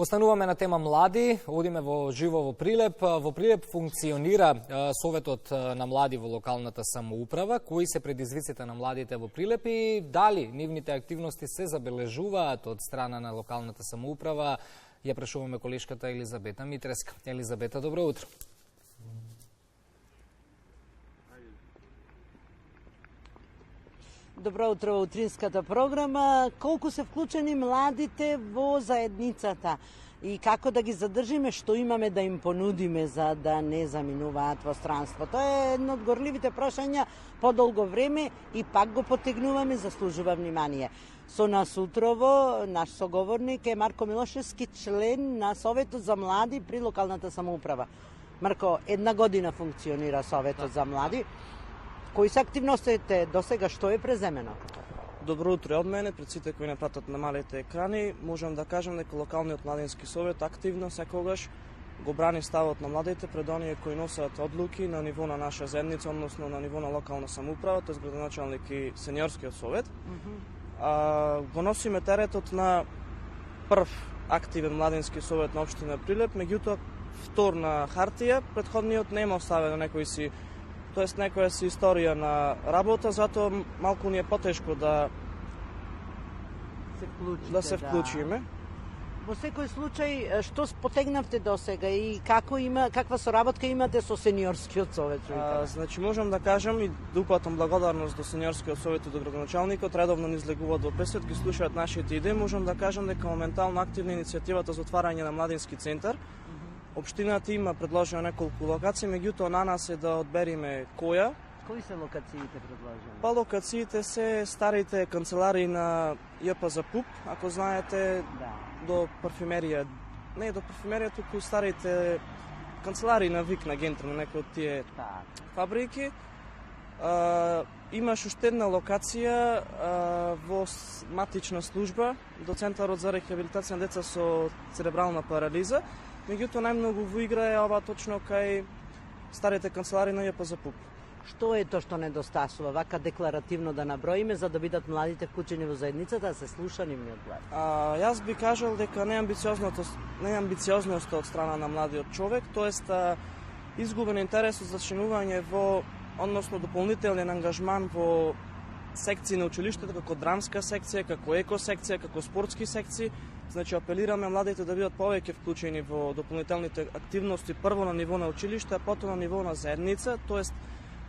Остануваме на тема млади, одиме во живо во Прилеп. Во Прилеп функционира Советот на млади во локалната самоуправа. Кои се предизвиците на младите во Прилеп и дали нивните активности се забележуваат од страна на локалната самоуправа? Ја прашуваме колешката Елизабета Митреска. Елизабета, добро утро. Добро утро во утринската програма. Колку се вклучени младите во заедницата и како да ги задржиме, што имаме да им понудиме за да не заминуваат во странство. Тоа е едно од горливите прашања подолго време и пак го потегнуваме, заслужува внимание. Со нас утрово наш соговорник е Марко Милошевски, член на Советот за млади при локалната самоуправа. Марко, една година функционира Советот за млади. Кои се активностите до сега, што е преземено? Добро утро од мене, пред сите кои не пратат на малите екрани. Можам да кажам дека локалниот младински совет активно секогаш го брани ставот на младите пред оние кои носат одлуки на ниво на наша заедница, односно на ниво на локална самоуправа, тоест градоначалник и сениорскиот совет. Го носиме теретот на прв активен младински совет на општина Прилеп, меѓутоа втор на хартија, предходниот нема оставено некој си некоја си историја на работа, затоа малку ни е потешко да се вклучиме. Во секој случај, што потегнавте до сега и каква соработка имате со сениорскиот совет? Значи, можам да кажам и да упатам благодарност до сениорскиот совет и до градоначалникот, редовно ни излегуваат во пресвет, ги слушаат нашите идеи. Можам да кажам дека моментално активна иницијативата за отварање на младински центар. Општината има предложено неколку локации, меѓутоа на нас е да одбериме која. Кои се локациите предложени? Па локациите се старите канцеларии на ЈПЗ-ПУП, ако знаете, до парфюмерија. Не до парфюмерија, туку старите канцеларии на ВИК на Гентри, на некои од тие фабрики. Имаш уште една локација во матична служба до Центарот за рехабилитација на деца со церебрална парализа. Меѓутоа најмногу во игра е ова точно кај старите канцеларии на ЈПЗ-ПУП. Што е тоа што недостасува, вака декларативно да наброиме, за да бидат младите вклучени во заедницата, да се слуша нивниот глас? Јас би кажал дека не амбициозноста од страна на младиот човек, тоест изгубен интересот за членување во, односно дополнителен ангажман во секции на училиштето, како драмска секција, како еко секција, како спортски секции. Значи, апелираме младите да бидат повеќе вклучени во дополнителните активности, прво на ниво на училиште, а потоа на ниво на заедница, тоест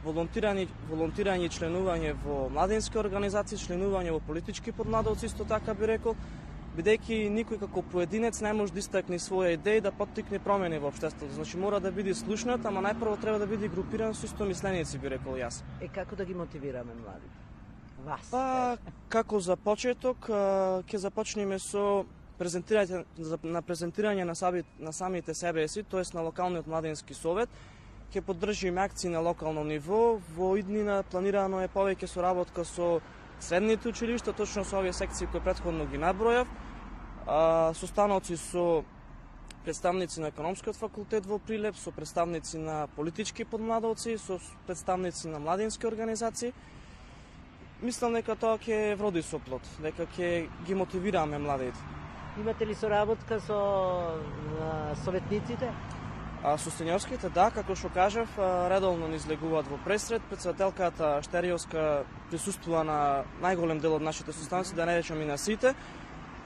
волонтирање и членување во младински организации, членување во политички подмладовци, исто така би рекол, бидејќи никој како поединец не може да истакне своја идеја да поттикне промени во општеството. Значи, мора да биде слушнат, ама најпрво треба да биде групиран со истомисленици, би рекол јас. Како да ги мотивираме младите? Вас? Па, како за почеток, ќе започнеме со презентирање на самите себе си, тоест на локалниот младински совет. Ќе поддржиме акции на локално ниво. Во иднина планирано е повеќе соработка со средните училишта, точно со овие секции кои претходно ги набројав. Состаноци со представници на економскиот факултет во Прилеп, со представници на политички подмладовци, со представници на младински организации. Мислам дека тоа ќе вроди со плод, дека ќе ги мотивираме младите. Имате ли соработка со советниците? Со сениорските, да, како што кажав, редовно ни излегуваат во пресред. Претседателката Штериовска присуствува на најголем дел од нашите состаноци, да не речам и на сите.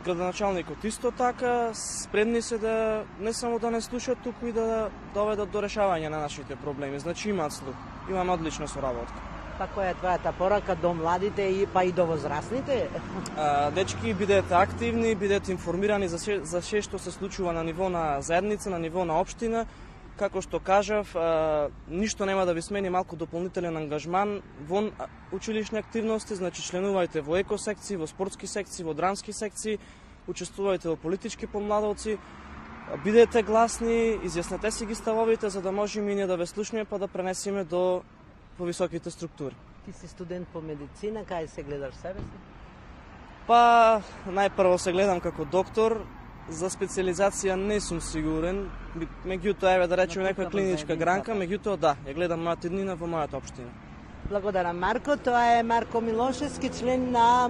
Градоначалникот исто така, спремни се да не само да не слушат, туку и да доведат до решавање на нашите проблеми. Значи имаат слух, имаме одлична соработка. Па која е твојата порака до младите и па и до возрастните? Дечки, бидете активни, бидете информирани за се што се случува на ниво на заедница, на ниво на општина. Како што кажав, ништо нема да ви смени малку дополнителен ангажман вон училишни активности, значи членувајте во еко секции, во спортски секции, во драмски секции, учествувајте во политички помладовци, бидете гласни, изјаснете си ги ставовите за да можеме и ние да ве слушнеме па да пренесеме до повисоките структури. Ти си студент по медицина, кај се гледаш себе си? Па, најпрво се гледам како доктор, за специализација не сум сигурен, меѓутоа еве да речеме некоја клиничка гранка, меѓутоа да, ја гледам мојата иднина во мојата општина. Благодарам, Марко. Тоа е Марко Милошевски, член на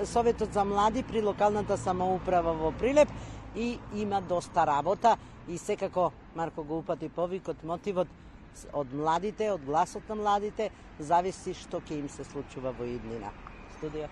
Советот за млади при локалната самоуправа во Прилеп. и има доста работа и секако Марко го упати повикот, мотивот од младите, од гласот на младите, зависи што ќе им се случува во иднина. Студија.